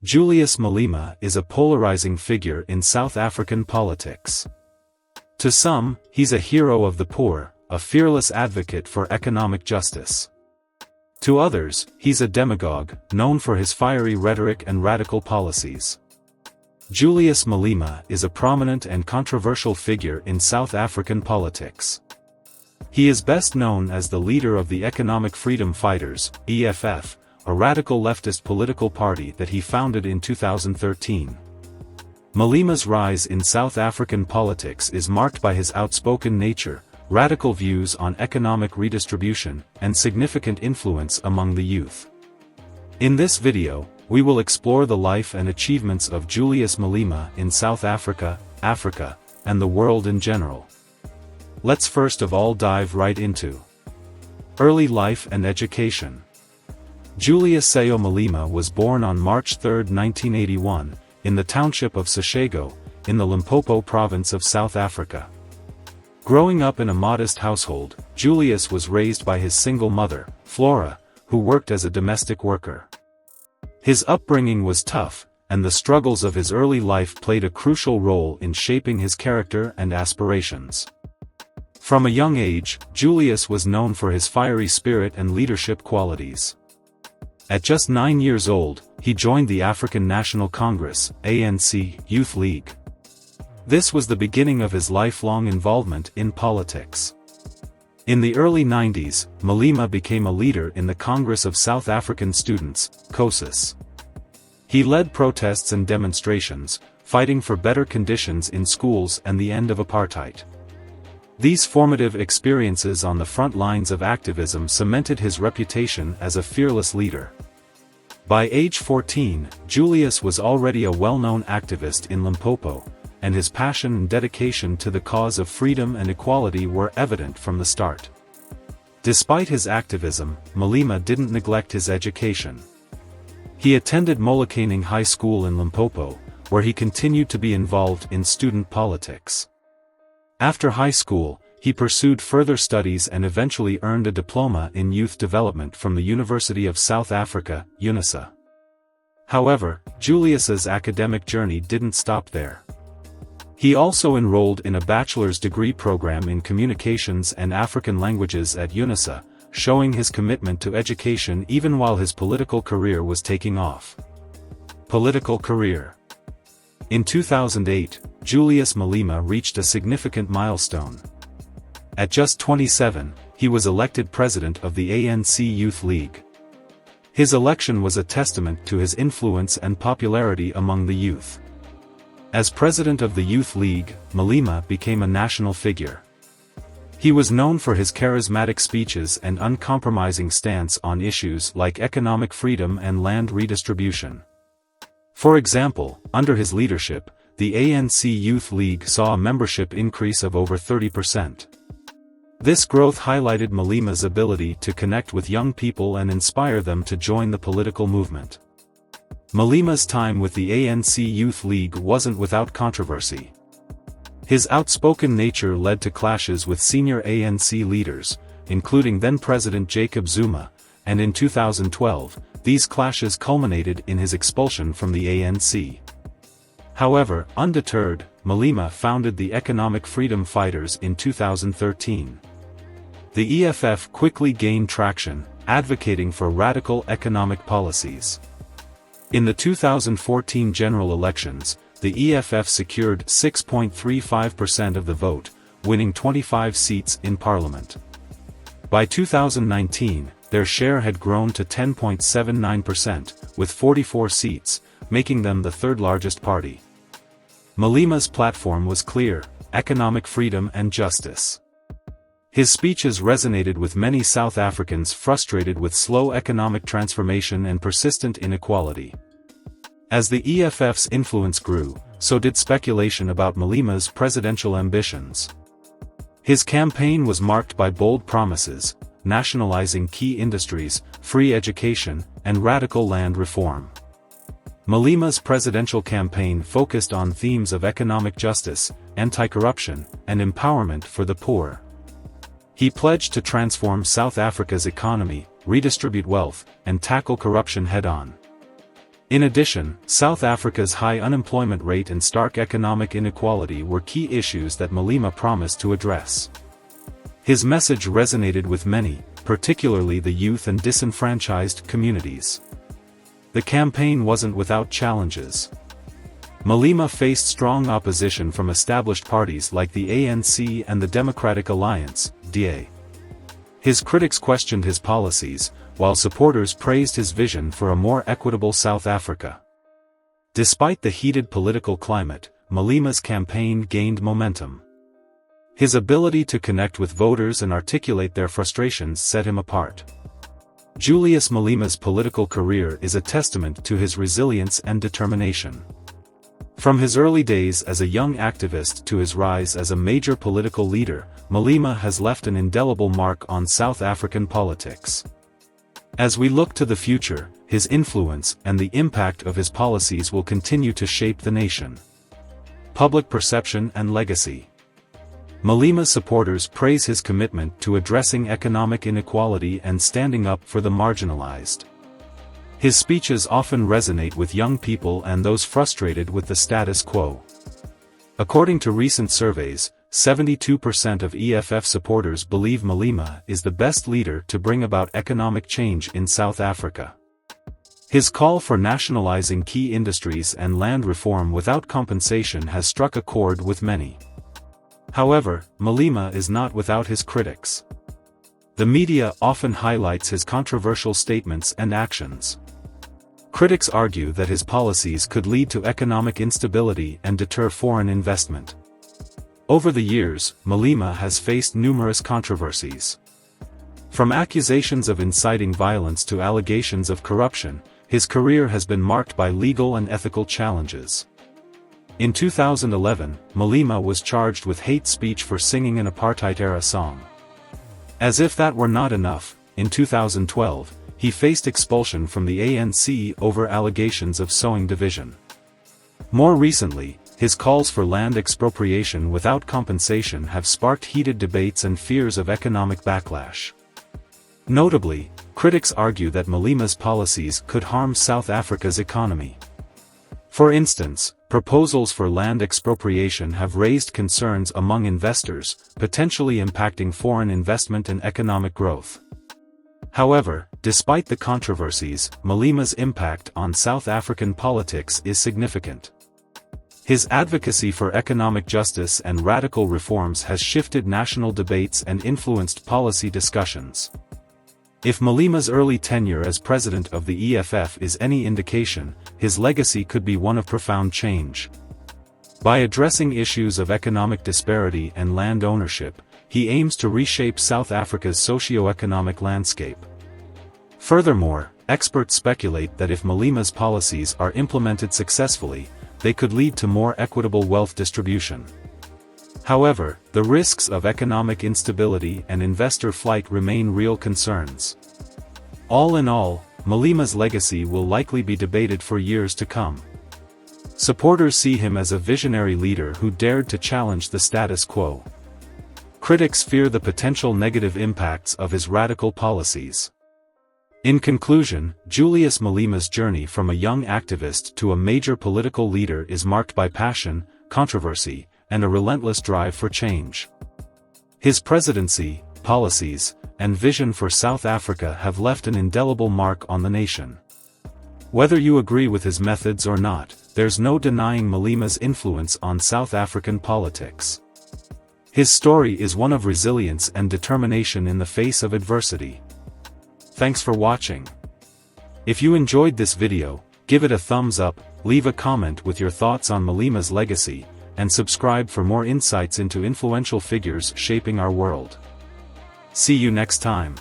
Julius Malema is a polarizing figure in South African politics. To some, he's a hero of the poor, a fearless advocate for economic justice. To others, he's a demagogue, known for his fiery rhetoric and radical policies. Julius Malema is a prominent and controversial figure in South African politics. He is best known as the leader of the Economic Freedom Fighters, EFF, a radical leftist political party that he founded in 2013. Malema's rise in South African politics is marked by his outspoken nature, radical views on economic redistribution, and significant influence among the youth. In this video, we will explore the life and achievements of Julius Malema in South Africa, Africa, and the world in general. Let's first of all dive right into early life and education. Julius Malema was born on March 3, 1981, in the township of Seshego, in the Limpopo province of South Africa. Growing up in a modest household, Julius was raised by his single mother, Flora, who worked as a domestic worker. His upbringing was tough, and the struggles of his early life played a crucial role in shaping his character and aspirations. From a young age, Julius was known for his fiery spirit and leadership qualities. At just 9 years old, he joined the African National Congress (ANC) Youth League. This was the beginning of his lifelong involvement in politics. In the early 90s, Malema became a leader in the Congress of South African Students, COSAS. He led protests and demonstrations, fighting for better conditions in schools and the end of apartheid. These formative experiences on the front lines of activism cemented his reputation as a fearless leader. By age 14, Julius was already a well-known activist in Limpopo, and his passion and dedication to the cause of freedom and equality were evident from the start. Despite his activism, Malema didn't neglect his education. He attended Molokaning High School in Limpopo, where he continued to be involved in student politics. After high school, he pursued further studies and eventually earned a diploma in youth development from the University of South Africa, UNISA. However, Julius's academic journey didn't stop there. He also enrolled in a bachelor's degree program in communications and African languages at UNISA, showing his commitment to education even while his political career was taking off. Political career. In 2008, Julius Malema reached a significant milestone. At just 27, he was elected president of the ANC Youth League. His election was a testament to his influence and popularity among the youth. As president of the Youth League, Malema became a national figure. He was known for his charismatic speeches and uncompromising stance on issues like economic freedom and land redistribution. For example, under his leadership, the ANC Youth League saw a membership increase of over 30%. This growth highlighted Malema's ability to connect with young people and inspire them to join the political movement. Malema's time with the ANC Youth League wasn't without controversy. His outspoken nature led to clashes with senior ANC leaders, including then-President Jacob Zuma, and in 2012, these clashes culminated in his expulsion from the ANC. However, undeterred, Malema founded the Economic Freedom Fighters in 2013. The EFF quickly gained traction, advocating for radical economic policies. In the 2014 general elections, the EFF secured 6.35% of the vote, winning 25 seats in parliament. By 2019, their share had grown to 10.79%, with 44 seats, making them the third largest party. Malema's platform was clear: economic freedom and justice. His speeches resonated with many South Africans frustrated with slow economic transformation and persistent inequality. As the EFF's influence grew, so did speculation about Malema's presidential ambitions. His campaign was marked by bold promises: nationalizing key industries, free education, and radical land reform. Malema's presidential campaign focused on themes of economic justice, anti-corruption, and empowerment for the poor. He pledged to transform South Africa's economy, redistribute wealth, and tackle corruption head-on. In addition, South Africa's high unemployment rate and stark economic inequality were key issues that Malema promised to address. His message resonated with many, particularly the youth and disenfranchised communities. The campaign wasn't without challenges. Malema faced strong opposition from established parties like the ANC and the Democratic Alliance, DA. His critics questioned his policies, while supporters praised his vision for a more equitable South Africa. Despite the heated political climate, Malema's campaign gained momentum. His ability to connect with voters and articulate their frustrations set him apart. Julius Malema's political career is a testament to his resilience and determination. From his early days as a young activist to his rise as a major political leader, Malema has left an indelible mark on South African politics. As we look to the future, his influence and the impact of his policies will continue to shape the nation. Public perception and legacy. Malema's supporters praise his commitment to addressing economic inequality and standing up for the marginalized. His speeches often resonate with young people and those frustrated with the status quo. According to recent surveys, 72% of EFF supporters believe Malema is the best leader to bring about economic change in South Africa. His call for nationalizing key industries and land reform without compensation has struck a chord with many. However, Malema is not without his critics. The media often highlights his controversial statements and actions. Critics argue that his policies could lead to economic instability and deter foreign investment. Over the years, Malema has faced numerous controversies. From accusations of inciting violence to allegations of corruption, his career has been marked by legal and ethical challenges. In 2011, Malema was charged with hate speech for singing an apartheid-era song. As if that were not enough, in 2012, he faced expulsion from the ANC over allegations of sowing division. More recently, his calls for land expropriation without compensation have sparked heated debates and fears of economic backlash. Notably, critics argue that Malema's policies could harm South Africa's economy. For instance, proposals for land expropriation have raised concerns among investors, potentially impacting foreign investment and economic growth. However, despite the controversies, Malema's impact on South African politics is significant. His advocacy for economic justice and radical reforms has shifted national debates and influenced policy discussions. If Malema's early tenure as president of the EFF is any indication, his legacy could be one of profound change. By addressing issues of economic disparity and land ownership, he aims to reshape South Africa's socio-economic landscape. Furthermore, experts speculate that if Malema's policies are implemented successfully, they could lead to more equitable wealth distribution. However, the risks of economic instability and investor flight remain real concerns. All in all, Malema's legacy will likely be debated for years to come. Supporters see him as a visionary leader who dared to challenge the status quo. Critics fear the potential negative impacts of his radical policies. In conclusion, Julius Malema's journey from a young activist to a major political leader is marked by passion, controversy, and a relentless drive for change. His presidency, policies, and vision for South Africa have left an indelible mark on the nation. Whether you agree with his methods or not, there's no denying Malema's influence on South African politics. His story is one of resilience and determination in the face of adversity. Thanks for watching. If you enjoyed this video, give it a thumbs up, leave a comment with your thoughts on Malema's legacy, and subscribe for more insights into influential figures shaping our world. See you next time.